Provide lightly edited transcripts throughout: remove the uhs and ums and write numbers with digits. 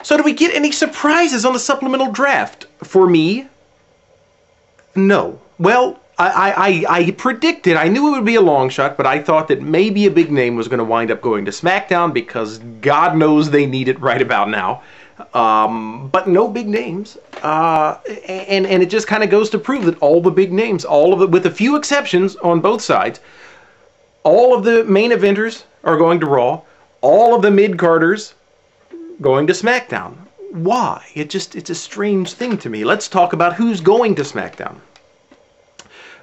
So do we get any surprises on the supplemental draft? For me, no. Well, I predicted, I knew it would be a long shot, but I thought that maybe a big name was going to wind up going to SmackDown because God knows they need it right about now. But no big names. And it just kind of goes to prove that all the big names, all of it, with a few exceptions on both sides, all of the main eventers are going to Raw. All of the mid-carders going to SmackDown. Why? It's a strange thing to me. Let's talk about who's going to SmackDown.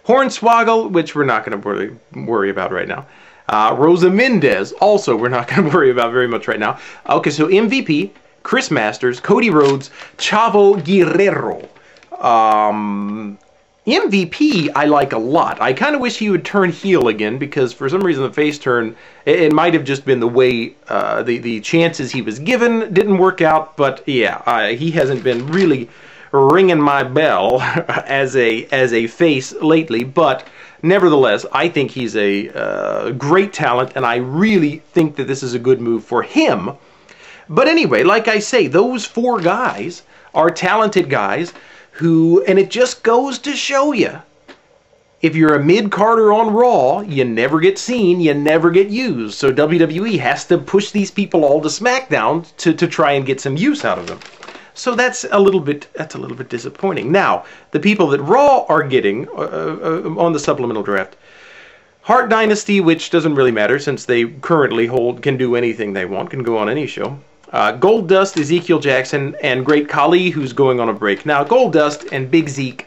Hornswoggle, which we're not going to worry about right now. Rosa Mendez, also we're not going to worry about very much right now. Okay, so MVP, Chris Masters, Cody Rhodes, Chavo Guerrero. MVP I like a lot. I kind of wish he would turn heel again because for some reason the face turn, it might have just been the way the chances he was given didn't work out. But yeah, he hasn't been really ringing my bell as a face lately. But nevertheless, I think he's a great talent, and I really think that this is a good move for him. But anyway, like I say, those four guys are talented guys who, and it just goes to show you, if you're a mid-carder on Raw, you never get seen, you never get used. So WWE has to push these people all to SmackDown to try and get some use out of them. So that's a little bit disappointing. Now, the people that Raw are getting on the supplemental draft, Hart Dynasty, which doesn't really matter since they currently can do anything they want, can go on any show. Goldust, Ezekiel Jackson, and Great Khali, who's going on a break. Now, Goldust and Big Zeke,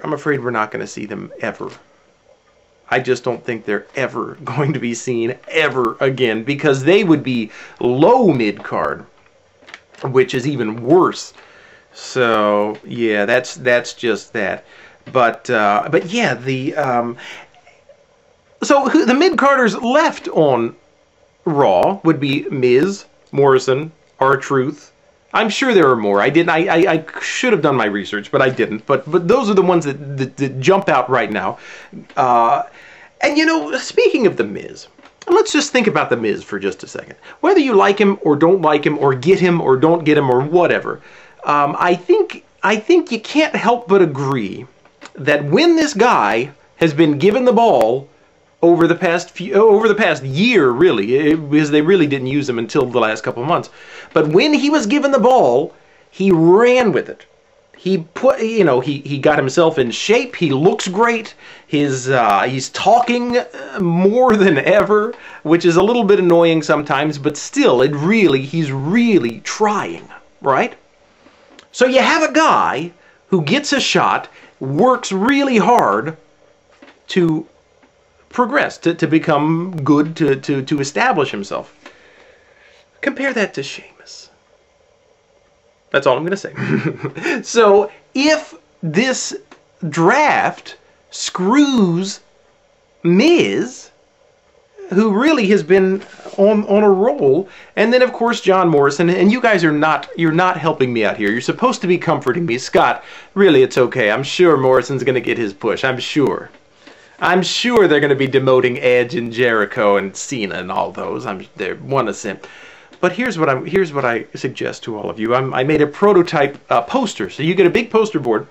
I'm afraid we're not going to see them ever. I just don't think they're ever going to be seen ever again because they would be low mid-card, which is even worse. So yeah, that's just that. But yeah, so the mid-carders left on Raw would be Miz, Morrison, R-Truth. I'm sure there are more. I should have done my research, but I didn't. But those are the ones that jump out right now. And you know, speaking of the Miz, let's just think about the Miz for just a second. Whether you like him or don't like him or get him or don't get him or whatever, I think you can't help but agree that when this guy has been given the ball over the past year, really, because they really didn't use him until the last couple of months. But when he was given the ball, he ran with it. He put, you know, he got himself in shape. He looks great. He's talking more than ever, which is a little bit annoying sometimes, but still, he's really trying, right? So you have a guy who gets a shot, works really hard to progress, to become good, to establish himself. Compare that to Sheamus. That's all I'm going to say. So if this draft screws Miz, who really has been on a roll, and then of course John Morrison, and you guys you're not helping me out here. You're supposed to be comforting me. Scott, really, it's okay. I'm sure Morrison's going to get his push. I'm sure they're going to be demoting Edge and Jericho and Cena and all those. They're one of them. But here's what I suggest to all of you. I made a prototype poster. So you get a big poster board,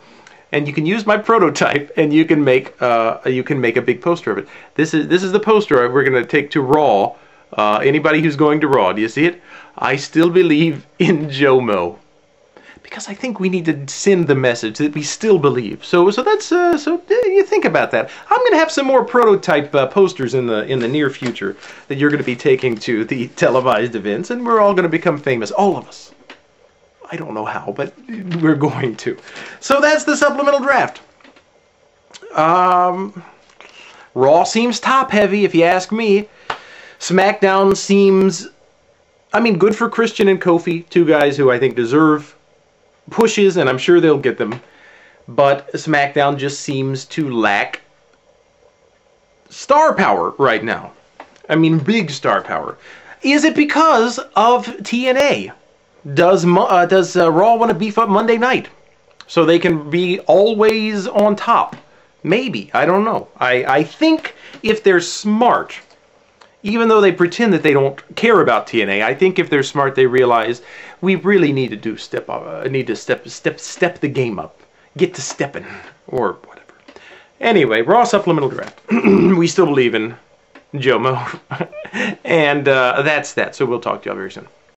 and you can use my prototype, and you can make a big poster of it. This is the poster we're going to take to Raw. Anybody who's going to Raw, do you see it? I still believe in Jomo. Because I think we need to send the message that we still believe. So that's so you think about that. I'm going to have some more prototype posters in the near future that you're going to be taking to the televised events, and we're all going to become famous, all of us. I don't know how, but we're going to. So that's the supplemental draft. Raw seems top heavy, if you ask me. SmackDown seems, I mean, good for Christian and Kofi, two guys who I think deserve pushes, and I'm sure they'll get them, but SmackDown just seems to lack star power right now. I mean, big star power. Is it because of TNA? Does Raw want to beef up Monday night so they can be always on top? Maybe. I don't know. I think if they're smart, Even though they pretend that they don't care about TNA, I think if they're smart, they realize we really need to step the game up, get to stepping, or whatever. Anyway, Raw Supplemental Draft. We still believe in Jomo, and that's that. So we'll talk to y'all very soon.